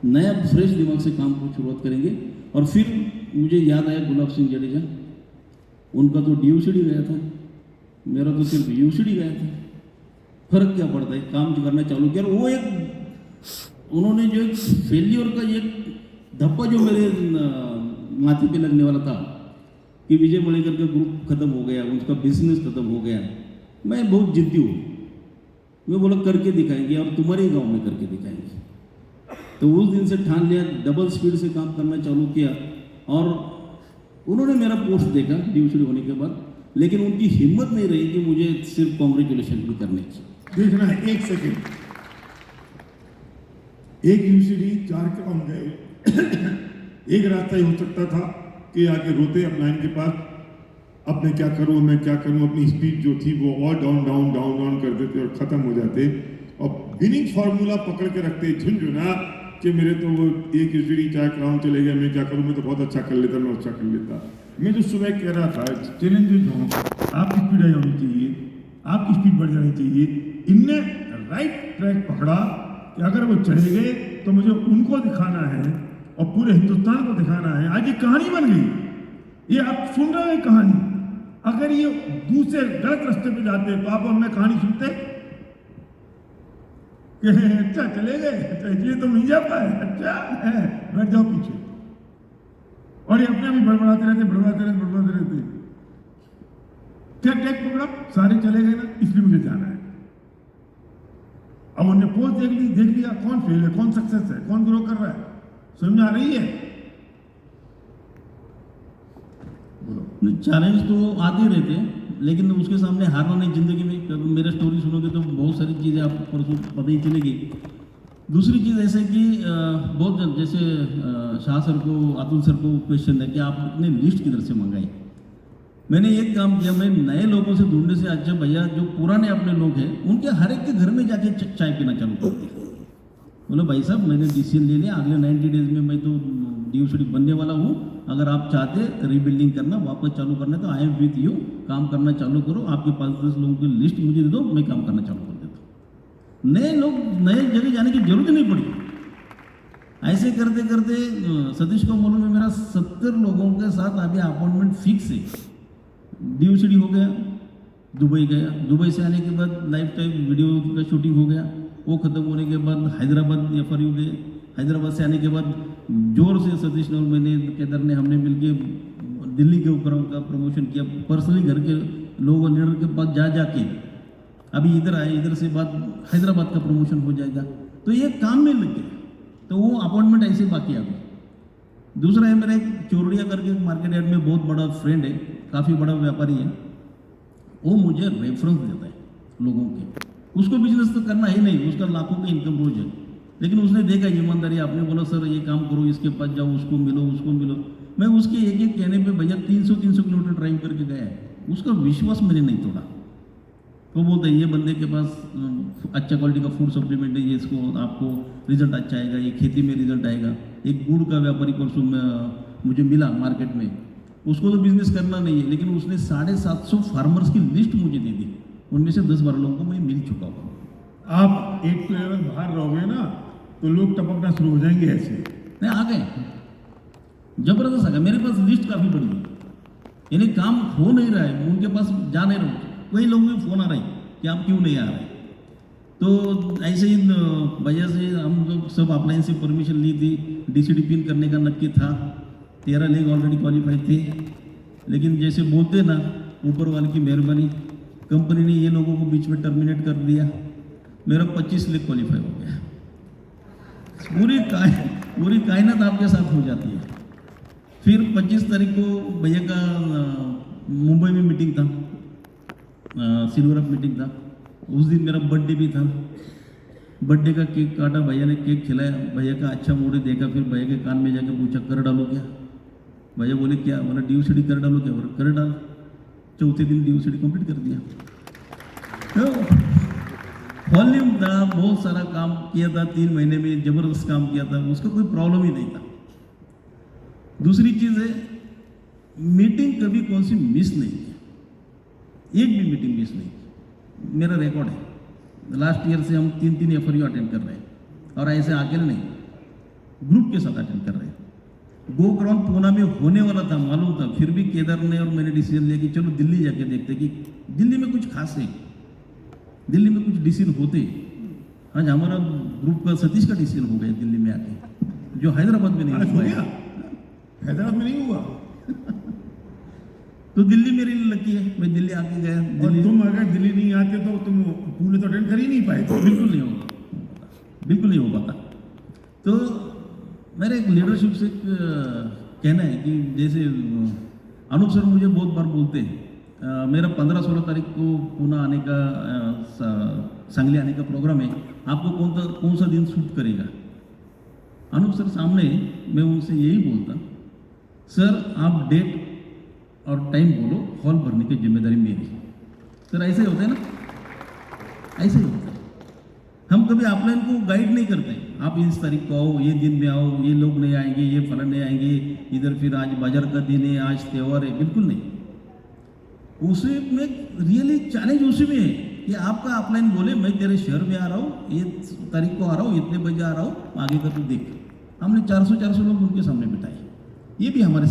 नया फ्रेश दिमाग से काम को शुरुआत करेंगे। और फिर मुझे याद आया गुलाब सिंह जडेजा, उनका तो DUCD गया था, मेरा तो सिर्फ UCD गया था। फर्क क्या पड़ता है, काम जो करना चालू किया। और वो एक उन्होंने जो एक फेलियर का एक धप्पा जो मेरे माथे पे लगने वाला था कि विजय मणिकर का ग्रुप खत्म हो गया, उसका बिजनेस खत्म हो गया। मैं बहुत जिद्दी हूँ, मैं बोला करके दिखाएंगे और तुम्हारे ही गांव में करके दिखाएंगे। तो उस दिन से ठान लिया, डबल स्पीड से काम करना चालू किया। और उन्होंने मेरा पोस्ट देखा DUCD होने के बाद, लेकिन उनकी हिम्मत नहीं रही कि मुझे सिर्फ कॉन्ग्रेचुलेशन भी करने की। देखना है, एक सेकंड, एक UCD 4 काम गए। एक रास्ता ही हो सकता था कि आके रोते अपना इनके पास, अब मैं क्या करूं, मैं क्या करूं। अपनी स्पीड जो थी वो और डाउन डाउन डाउन डाउन कर देते और खत्म हो जाते। और विनिंग फार्मूला पकड़ के रखते झुंझुना कि मेरे तो वो एक UCD 4 राउंड चले गए, मैं क्या करूं, मैं तो बहुत अच्छा कर लेता, मैं अच्छा कर लेता। मैं जो सुबह कह रहा था चैलेंजेस हो, आपकी स्पीड आई होनी चाहिए, आपकी स्पीड बढ़ जानी चाहिए। इनने राइट ट्रैक पकड़ा कि अगर वो चले गए तो मुझे उनको दिखाना है और पूरे हिंदुस्तान को दिखाना है। आज ये कहानी बन गई, ये आप सुन रहे हैं कहानी। अगर ये दूसरे गलत रास्ते पे जाते तो आप और मैं कहानी सुनते कि अच्छा चले गए, अच्छा इसलिए तो नहीं जा पाए, अच्छा है, बैठ जाओ पीछे। और ये अपने आप ही बड़बड़ाते रहते। क्या टैग पकड़ा, सारे चले गए ना, इसलिए मुझे जाना है। अब उन्होंने पोस्ट देख लिया कौन फेल है, कौन सक्सेस है, कौन ग्रो कर रहा है, समझ में आ रही है। चैलेंज तो आते रहते हैं, लेकिन उसके सामने हारना नहीं जिंदगी में। मेरा स्टोरी सुनोगे तो बहुत सारी चीज़ें आपको परसों पता ही चलेगी। दूसरी चीज़ ऐसे कि बहुत जैसे शाह सर को, अतुल सर को क्वेश्चन है कि आपने लिस्ट किधर से मंगाई। मैंने एक काम किया, मैं नए लोगों से ढूंढने से अच्छा भैया जो पुराने अपने लोग हैं उनके हर एक के घर में जाके चाय पीना चालू कर दिया। बोलो भाई साहब मैंने डिसीजन ले लिया, अगले 90 डेज में मैं तो DUCD बनने वाला हूँ। अगर आप चाहते रिबिल्डिंग करना, वापस चालू करना, तो आई एम विथ यू, काम करना चालू करो। आपके 5-10 लोगों की लिस्ट मुझे दे दो, मैं काम करना चालू कर देता हूँ। नए लोग नए जगह जाने की जरूरत ही नहीं पड़ी। ऐसे करते करते सतीश को मालूम है मेरा 70 लोगों के साथ अभी अपॉइंटमेंट फिक्स है। DUCD हो गया, दुबई गया, दुबई से आने के बाद लाइफ टाइम वीडियो का शूटिंग हो गया। वो खत्म होने के बाद हैदराबाद FRU गए। हैदराबाद से आने के बाद जोर से सतीश ने और मैंने, केदार ने, हमने मिलके दिल्ली के ऊपर का प्रमोशन किया। पर्सनली घर के लोग और लीडर के पास जाके अभी इधर आए, इधर से बाद हैदराबाद का प्रमोशन हो जाएगा। तो ये काम में लग गया, तो वो अपॉइंटमेंट ऐसे बाकी आ गई। दूसरा है मेरा एक चोरडिया करके मार्केट यार्ड में बहुत बड़ा फ्रेंड है, काफ़ी बड़ा व्यापारी है। वो मुझे रेफरेंस देता है लोगों के। उसको बिजनेस तो करना ही नहीं, उसका लाखों का इनकम रोज है, लेकिन उसने देखा ईमानदारी। आपने बोला सर ये काम करो, इसके पास जाओ, उसको मिलो। मैं उसके एक एक कहने पे भैया 300 किलोमीटर ड्राइव करके गया है, उसका विश्वास मैंने नहीं तोड़ा। तो बोलते हैं ये बंदे के पास अच्छा क्वालिटी का फूड सप्लीमेंट है, ये इसको आपको रिजल्ट अच्छा आएगा, ये खेती में रिजल्ट आएगा। एक गुड़ का व्यापारी परसों मुझे मिला मार्केट में, उसको तो बिजनेस करना नहीं है, लेकिन उसने 750 फार्मर्स की लिस्ट मुझे दे दी। उनमें से 10-12 लोगों को मैं मिल चुका हूँ। आप 8 लेवल बाहर रहोगे ना तो लोग टपकना शुरू हो जाएंगे ऐसे। नहीं आ गए, जबरदस्त आ गया। मेरे पास लिस्ट काफ़ी बड़ी है, यानी काम हो नहीं रहा है, उनके पास जा नहीं रहा। कई लोगों के फोन आ रहे हैं कि आप क्यों नहीं आ रहे। तो ऐसे ही भैया से हम लोग सब ऑफलाइन से परमिशन ली थी। DCD पिन करने का नक्की था, 13 लेग ऑलरेडी क्वालिफाइड थे। लेकिन जैसे बोलते ना, ऊपर वाले की मेहरबानी, कंपनी ने ये लोगों को बीच में टर्मिनेट कर दिया। मेरा 25 लेग क्वालिफाई हो गया। पूरी कायनात आपके साथ हो जाती है। फिर 25 तारीख को भैया का मुंबई में मीटिंग था, सिल्वर अप मीटिंग था। उस दिन मेरा बर्थडे भी था। बर्थडे का केक काटा, भैया ने केक खिलाया। भैया का अच्छा मूड देखा, फिर भैया के कान में जाके पूछा कर डालो क्या। भैया बोले क्या, बोला DUCD कर डालो क्या, बोला कर डाल। चौथे दिन DUCD कंप्लीट कर दिया। तो वॉल्यूम था, बहुत सारा काम किया था, 3 महीने में जबरदस्त काम किया था, उसका कोई प्रॉब्लम ही नहीं था। दूसरी चीज़ है, मीटिंग कभी कौन सी मिस नहीं की, एक भी मीटिंग मिस नहीं की। मेरा रिकॉर्ड है, लास्ट ईयर से हम 3 FRU अटेंड कर रहे हैं, और ऐसे अकेले नहीं। ग्रुप के साथ अटेंड कर रहे हैं। गो ग्राउंड पूना में होने वाला था, मालूम था, फिर भी केदार ने और मैंने डिसीजन लिया कि चलो दिल्ली जाके देखते कि दिल्ली में कुछ खास है, दिल्ली में कुछ डिसीजन होते। आज हमारा ग्रुप का सतीश का डिसीजन हो गया दिल्ली में आके, जो हैदराबाद में नहीं आज हो हुआ गया, है। हैदराबाद में नहीं हुआ। तो दिल्ली मेरे लिए लकी है, मैं दिल्ली आके गया। और दिल्ली तुम अगर दिल्ली नहीं आते तो तुम पुणे तो अटेंड कर ही नहीं पाए थे। बिल्कुल नहीं होगा, बिल्कुल नहीं हो पाता। तो मेरा एक लीडरशिप से एक कहना है कि जैसे अनूप सर मुझे बहुत बार बोलते हैं, मेरा 15-16 तारीख को पुणे आने का सांगली आने का प्रोग्राम है, आपको कौन सा दिन सूट करेगा। अनूप सर सामने मैं उनसे यही बोलता, सर आप डेट और टाइम बोलो, हॉल भरने की जिम्मेदारी मेरी। सर ऐसे ही होता है ना, ऐसे ही होता है। हम कभी ऑफलाइन को गाइड नहीं करते, आप इस तारीख को आओ, ये दिन में आओ, ये लोग नहीं आएंगे, ये फलन नहीं आएंगे, इधर फिर आज बाजार का दिन है, आज त्यौहार है, बिल्कुल नहीं। उसी में रियली चैलेंज उसी में है कि आपका ऑफलाइन बोले मैं तेरे शहर में आ रहा हूँ, ये तारीख को आ रहा हूँ, इतने बजे आ रहा हूँ, आगे का तू देख। हमने 400 लोग उनके सामने बिठाए, ये भी हमारे